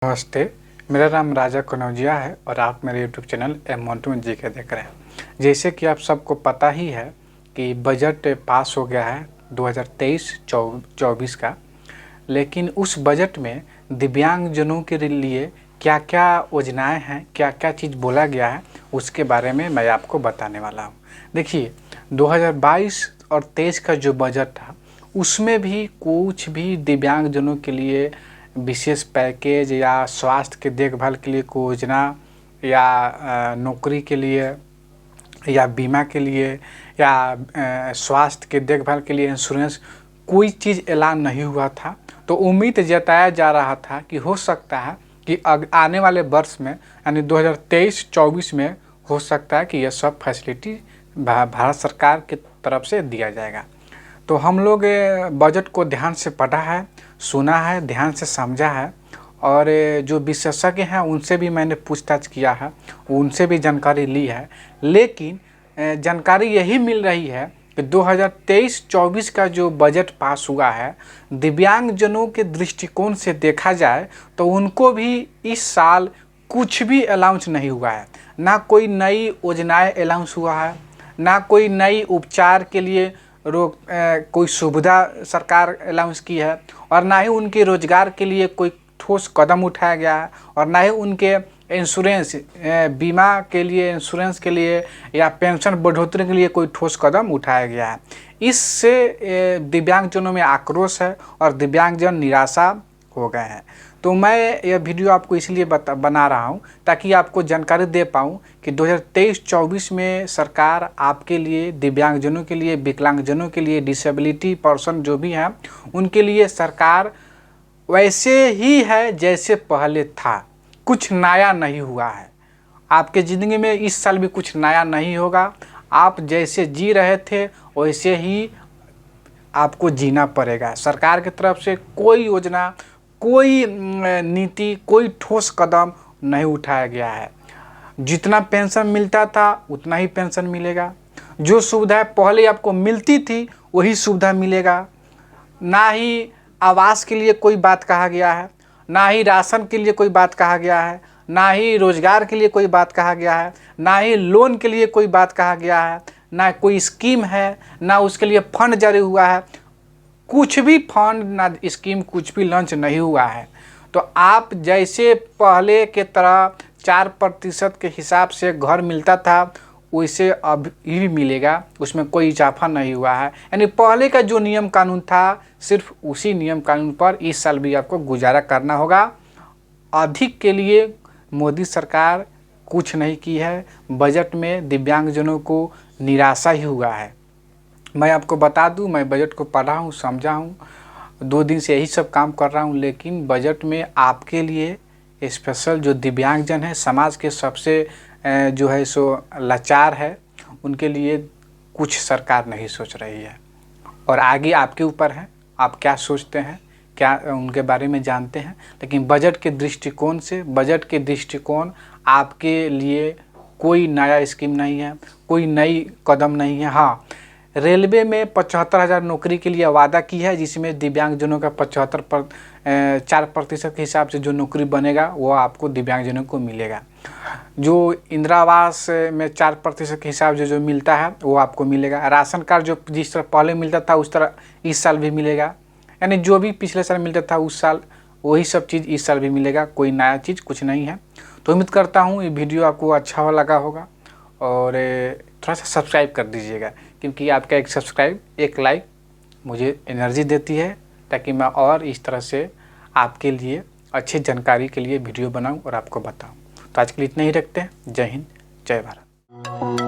नमस्ते, मेरा नाम राजा कनौजिया है और आप मेरे यूट्यूब चैनल एम मोन्टू जी के देख रहे हैं। जैसे कि आप सबको पता ही है कि बजट पास हो गया है 2023-24 का, लेकिन उस बजट में दिव्यांगजनों के लिए क्या क्या योजनाएं हैं, क्या क्या चीज़ बोला गया है, उसके बारे में मैं आपको बताने वाला हूँ। देखिए, 2022 और 23 का जो बजट था उसमें भी कुछ भी दिव्यांगजनों के लिए विशेष पैकेज या स्वास्थ्य के देखभाल के लिए कोई योजना या नौकरी के लिए या बीमा के लिए या स्वास्थ्य के देखभाल के लिए इंश्योरेंस कोई चीज़ ऐलान नहीं हुआ था। तो उम्मीद जताया जा रहा था कि हो सकता है कि आने वाले वर्ष में यानी 2023-24 में हो सकता है कि यह सब फैसिलिटी भारत सरकार की तरफ से दिया जाएगा। तो हम लोग बजट को ध्यान से पढ़ा है, सुना है, ध्यान से समझा है और जो विशेषज्ञ हैं उनसे भी मैंने पूछताछ किया है, उनसे भी जानकारी ली है। लेकिन जानकारी यही मिल रही है कि 2023-24 का जो बजट पास हुआ है, दिव्यांगजनों के दृष्टिकोण से देखा जाए तो उनको भी इस साल कुछ भी अलाउंस नहीं हुआ है। ना कोई नई योजनाएं अलाउंस हुआ है, ना कोई नई उपचार के लिए कोई सुविधा सरकार अलाउंस की है और ना ही उनके रोजगार के लिए कोई ठोस कदम उठाया गया है और ना ही उनके इंश्योरेंस बीमा के लिए, इंश्योरेंस के लिए या पेंशन बढ़ोतरी के लिए कोई ठोस कदम उठाया गया है। इससे दिव्यांगजनों में आक्रोश है और दिव्यांगजन निराशा हो गए हैं। तो मैं यह वीडियो आपको इसलिए बना रहा हूं ताकि आपको जानकारी दे पाऊं कि 2023-24 में सरकार आपके लिए, दिव्यांगजनों के लिए, विकलांगजनों के लिए, डिसेबिलिटी पर्सन जो भी हैं उनके लिए सरकार वैसे ही है जैसे पहले था, कुछ नया नहीं हुआ है। आपके ज़िंदगी में इस साल भी कुछ नया नहीं होगा। आप जैसे जी रहे थे वैसे ही आपको जीना पड़ेगा। सरकार की तरफ से कोई योजना, कोई नीति, कोई ठोस कदम नहीं उठाया गया है। जितना पेंशन मिलता था उतना ही पेंशन मिलेगा। जो सुविधाएं पहले आपको मिलती थी वही सुविधा मिलेगा। ना ही आवास के लिए कोई बात कहा गया है, ना ही राशन के लिए कोई बात कहा गया है, ना ही रोजगार के लिए कोई बात कहा गया है, ना ही लोन के लिए कोई बात कहा गया है, ना कोई स्कीम है, ना उसके लिए फंड जारी हुआ है। कुछ भी फंड ना स्कीम कुछ भी लॉन्च नहीं हुआ है। तो आप जैसे पहले के तरह 4% के हिसाब से घर मिलता था वैसे अब भी मिलेगा, उसमें कोई इजाफा नहीं हुआ है। यानी पहले का जो नियम कानून था सिर्फ उसी नियम कानून पर इस साल भी आपको गुजारा करना होगा। अधिक के लिए मोदी सरकार कुछ नहीं की है। बजट में दिव्यांगजनों को निराशा ही हुआ है। मैं आपको बता दूं, मैं बजट को पढ़ा हूं, समझा हूं, 2 दिन से यही सब काम कर रहा हूं, लेकिन बजट में आपके लिए स्पेशल जो दिव्यांगजन है, समाज के सबसे जो है सो लाचार है, उनके लिए कुछ सरकार नहीं सोच रही है। और आगे आपके ऊपर है, आप क्या सोचते हैं, क्या उनके बारे में जानते हैं। लेकिन बजट के दृष्टिकोण से, बजट के दृष्टिकोण आपके लिए कोई नया स्कीम नहीं है, कोई नई कदम नहीं है। हाँ, रेलवे में 75,000 नौकरी के लिए वादा की है, जिसमें दिव्यांगजनों का 4% के हिसाब से जो नौकरी बनेगा वो आपको दिव्यांगजनों को मिलेगा। जो इंदिरा आवास में 4% के हिसाब से जो मिलता है वो आपको मिलेगा। राशन कार्ड जो जिस तरह पहले मिलता था उस तरह इस साल भी मिलेगा। यानी जो भी पिछले साल मिलता था उस साल वही सब चीज़ इस साल भी मिलेगा। कोई नया चीज़ कुछ नहीं है। तो उम्मीद करता हूँ ये वीडियो आपको अच्छा लगा होगा और थोड़ा सा सब्सक्राइब कर दीजिएगा, क्योंकि आपका एक सब्सक्राइब, एक लाइक मुझे एनर्जी देती है ताकि मैं और इस तरह से आपके लिए अच्छी जानकारी के लिए वीडियो बनाऊं और आपको बताऊं। तो आज के लिए इतना ही रखते हैं। जय हिंद, जय भारत।